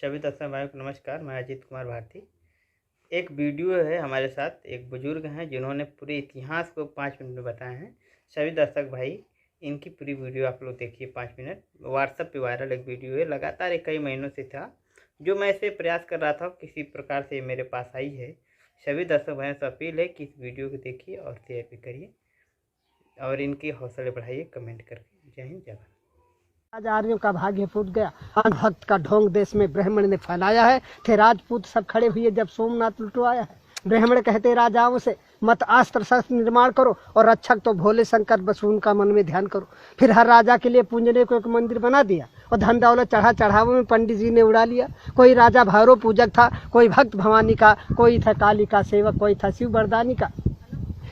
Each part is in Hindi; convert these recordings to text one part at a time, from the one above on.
सभी दर्शक भाइयों को नमस्कार। मैं अजीत कुमार भारती। एक वीडियो है हमारे साथ, एक बुजुर्ग हैं जिन्होंने पूरे इतिहास को 5 मिनट में बताए हैं। सभी दर्शक भाई इनकी पूरी वीडियो आप लोग देखिए। 5 मिनट व्हाट्सएप पे वायरल एक वीडियो है, लगातार कई महीनों से था जो मैं इसे प्रयास कर रहा था, किसी प्रकार से मेरे पास आई है। सभी दर्शक भाइयों से अपील है कि इस वीडियो को देखिए और शेयर भी करिए और इनकी हौसले बढ़ाइए कमेंट करके। जय हिंद जय भारत। आज आर्यों का भाग्य फूट गया, भक्त का ढोंग देश में ब्राह्मण ने फैलाया है। थे राजपूत सब खड़े हुए जब सोमनाथ लुटवाया है। ब्राह्मण कहते राजाओं से मत अस्त्र शस्त्र निर्माण करो और रक्षक तो भोले शंकर बस उनका मन में ध्यान करो। फिर हर राजा के लिए पूजने को एक मंदिर बना दिया और धन दौलत चढ़ावों में पंडित जी ने उड़ा लिया। कोई राजा भैरव पूजक था, कोई भक्त भवानी का, कोई था काली का सेवक, कोई था शिव बरदानी का।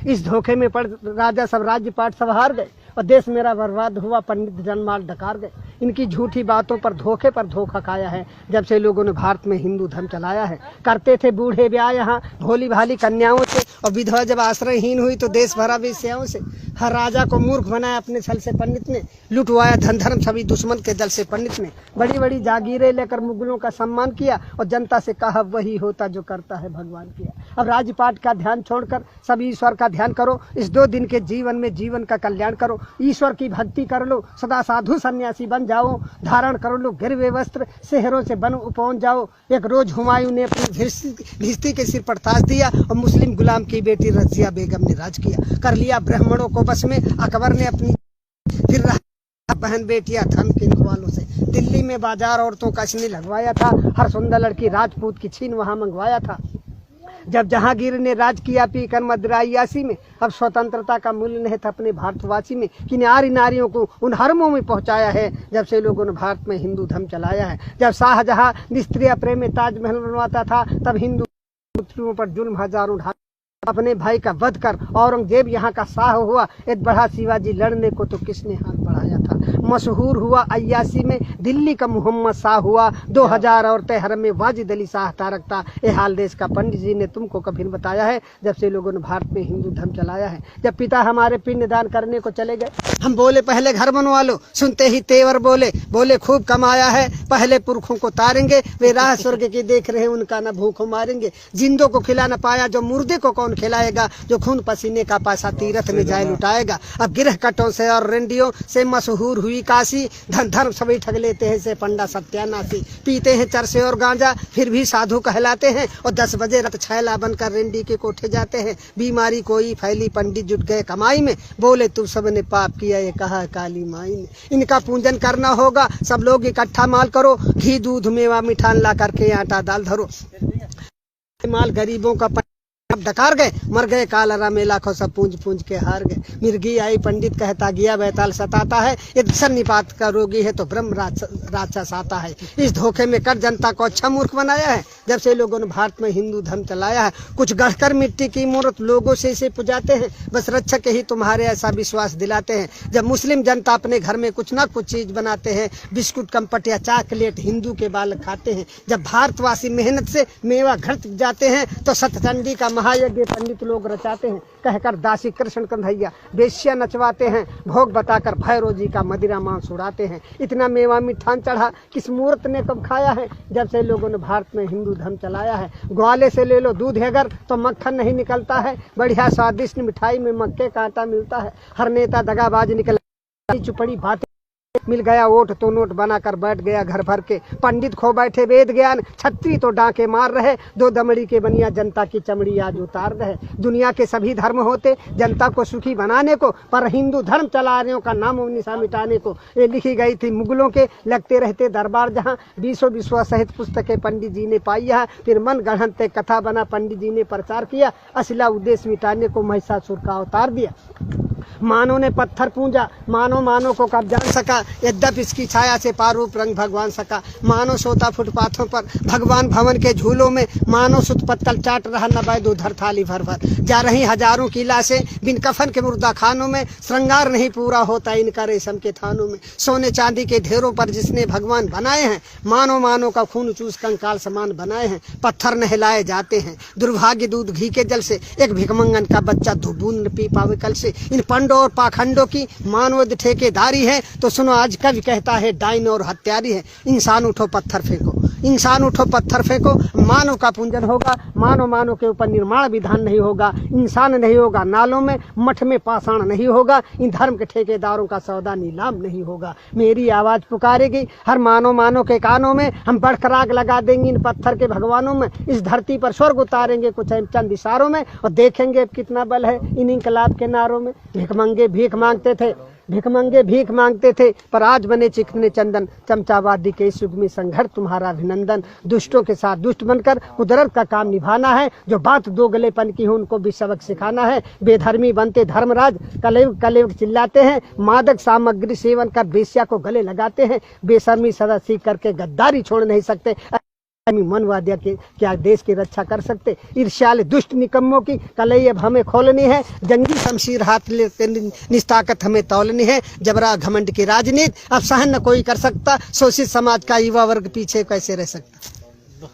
इस धोखे में पड़ राजा सब राज्य पाट सब हार गए और देश मेरा बर्बाद हुआ, पंडित जनमाल डकार गए। इनकी झूठी बातों पर धोखा खाया है जब से लोगों ने भारत में हिंदू धर्म चलाया है। करते थे बूढ़े ब्याह यहाँ भोली भाली कन्याओं से, और विधवा जब आश्रयहीन हुई तो देश भरा वेश्याओं से। हर राजा को मूर्ख बनाया अपने छल से पंडित ने, लुटवाया धन धर्म सभी दुश्मन के दल से पंडित ने। बड़ी बड़ी जागीरें लेकर मुगलों का सम्मान किया और जनता से कहा वही होता जो करता है भगवान किया। अब राजपाट का ध्यान छोड़कर सभी ईश्वर का ध्यान करो। इस 2 दिन के जीवन में जीवन का कल्याण करो। ईश्वर की भक्ति कर लो, सदा साधु सन्यासी बन जाओ। धारण कर लो गिरवे वस्त्र, शहरों से बन पहुंच जाओ। एक रोज हुमायूं ने अपनी भिस्ती के सिर पर ताज दिया और मुस्लिम गुलाम की बेटी रजिया बेगम ने राज किया। कर लिया ब्राह्मणों को बस में अकबर ने अपनी, फिर बहन बेटियां धन के वालों से। दिल्ली में बाजार औरतों का इसने लगवाया था, हर सुंदर लड़की राजपूत की छीन वहां मंगवाया था। जब जहांगीर ने राज किया पीकर मदरायासी में, अब स्वतंत्रता का मूल्य नहीं था अपने भारतवासी में। कि नारियों को उन हरमों में पहुंचाया है जब से लोगों ने भारत में हिंदू धर्म चलाया है। जब शाहजहां निस्त्रीय प्रेम में ताजमहल बनवाता था तब हिंदू पुत्रियों पर जुल्म हजारों ढा अपने भाई का वध कर औरंगजेब यहाँ का शाह हुआ। एक बढ़ा शिवाजी लड़ने को तो किसने हाथ बढ़ाया था। मशहूर हुआ 81 में दिल्ली का मोहम्मद शाह हुआ। 2000 औरतें हरम में वाजिद अली शाह था रखता। ये हाल देश का पंडित जी ने तुमको कभी बताया है जब से लोगों ने भारत में हिंदू धर्म चलाया है। जब पिता हमारे पिंड दान करने को चले गए, हम बोले पहले घर बनवा लो। सुनते ही तेवर बोले खूब कमाया है, पहले पुरखों को तारेंगे। वे राह स्वर्ग की देख रहे उनका न भूखों मारेंगे। जिंदों को खिला न पाया जो मुर्दे को कौन खिलाएगा। जो खून पसीने का पैसा तीरथ में जाए लुटाएगा। अब गिरह कटों से और रेंडियों से मशहूर हुई काशी। धन धर्म सभी ठग लेते हैं से पंडा सत्यानाशी। पीते हैं चरसे और गांजा फिर भी साधु कहलाते हैं और 10 बजे रत छैला बनकर रेंडी के कोठे जाते हैं। बीमारी कोई फैली पंडित जुट गए कमाई में। बोले तुम सब ने पाप किया ये कहा काली माई ने। इनका पूजन करना होगा सब लोग इकट्ठा माल करो। घी दूध मेवा मिठान ला करके आटा दाल धरो। माल गरीबों का अब डकार गए, मर गए कालरा में लाखों सब पूंज के हार गए। मिर्गी आई पंडित कहता गया बैताल सताता है। ये सन्निपात का रोगी है तो ब्रह्म राक्षस आता है। इस धोखे में कर जनता को अच्छा मूर्ख बनाया है जब से लोगों ने भारत में हिंदू धर्म चलाया है। कुछ गढ़कर मिट्टी की मूर्त लोगों से इसे पुजाते हैं, बस रक्षक ही तुम्हारे ऐसा विश्वास दिलाते हैं। जब मुस्लिम जनता अपने घर में कुछ ना कुछ चीज बनाते हैं, बिस्कुट कम्पट या चॉकलेट हिंदू के बालक खाते हैं। जब भारतवासी मेहनत से मेवा घर जाते हैं तो सतचंडी का महायज्ञ पंडित लोग रचाते हैं। कहकर दासी कृष्ण कन्हैया बेश्या नचवाते हैं। भोग बताकर भैरव जी का मदिरा मांस उड़ाते हैं। इतना मेवा मिठान चढ़ा किस मूर्त ने कब खाया है जब से लोगों ने भारत में हिंदू धर्म चलाया है। ग्वाले से ले लो दूध अगर तो मक्खन नहीं निकलता है। बढ़िया स्वादिष्ट मिठाई में मक्के का आटा मिलता है। हर नेता दगाबाज निकला, चुपड़ी बातें मिल गया वोट तो नोट बनाकर बैठ गया घर भर के। पंडित खो बैठे वेद ज्ञान, छत्री तो डांके मार रहे। 2 दमड़ी के बनिया जनता की चमड़ी आज उतार रहे। दुनिया के सभी धर्म होते जनता को सुखी बनाने को, पर हिंदू धर्म चलारियों का नाम निशा मिटाने को। ये लिखी गई थी मुगलों के लगते रहते दरबार जहाँ। 20 विश्वा सहित पुस्तकें पंडित जी ने पाई है। फिर मन गढ़ंते कथा बना पंडित जी ने प्रचार किया। असला उद्देश्य मिटाने को महिषासुर का अवतार दिया। मानव ने पत्थर पूजा, मानव को कब जान सका। यद्यपि इसकी छाया से पारूप रंग भगवान सका। मानव सोता फुटपाथों पर भगवान भवन के झूलों में। मानव सुत पत्तल चाट रहा न बैद उधर थाली भर भर। जा रही हजारों की लाशें बिन कफन के मुर्दा खानों में। श्रृंगार नहीं पूरा होता इनका रेशम के थानों में। सोने चांदी के ढेरों पर जिसने भगवान बनाए हैं। मानव का खून चूस कंकाल समान बनाए हैं। पत्थर नहलाए जाते हैं दुर्भाग्य दूध घी के जल से। एक भिकमंगन का बच्चा 2 बूंद पी पावे कल से। इन बंडों और पाखंडों की मानवद ठेकेदारी है। तो सुनो आज कवि कहता है डाइन और हत्यारी है। इंसान उठो पत्थर फेंको, इंसान उठो पत्थर फेंको, मानव का पूंजन होगा, मानव के ऊपर निर्माण विधान नहीं होगा, इंसान नहीं होगा नालों में, मठ में पाषाण नहीं होगा, इन धर्म के ठेकेदारों का सौदा नीलाम नहीं होगा। मेरी आवाज पुकारेगी हर मानव के कानों में, हम बढ़कर आग लगा देंगे इन पत्थर के भगवानों में, इस धरती पर स्वर्ग उतारेंगे कुछ चंद इशारों में, और देखेंगे कितना बल है इन इंकलाब के नारों में। भिखमंगे भीख मांगते थे, भिखमंगे भीख मांगते थे, पर आज बने चिकने चंदन। चमचावादी के इस युग में संघर्ष तुम्हारा अभिनंदन। दुष्टों के साथ दुष्ट बनकर कुदरत का काम निभाना है, जो बात दो गलेपन की हो उनको भी सबक सिखाना है। बेधर्मी बनते धर्मराज, कलेव चिल्लाते हैं, मादक सामग्री सेवन कर बेश्या को गले लगाते हैं, बेशर्मी सदा सीख करके गद्दारी छोड़ नहीं सकते। मनवादिया के क्या देश की रक्षा कर सकते। ईर्ष्याल दुष्ट निकम्मों की कलई अब हमें खोलनी है, जंगी शमशीर हाथ लेते निस्ताकत हमें तौलनी है। जबरा घमंड की राजनीति अब सहन न कोई कर सकता, शोषित समाज का युवा वर्ग पीछे कैसे रह सकता।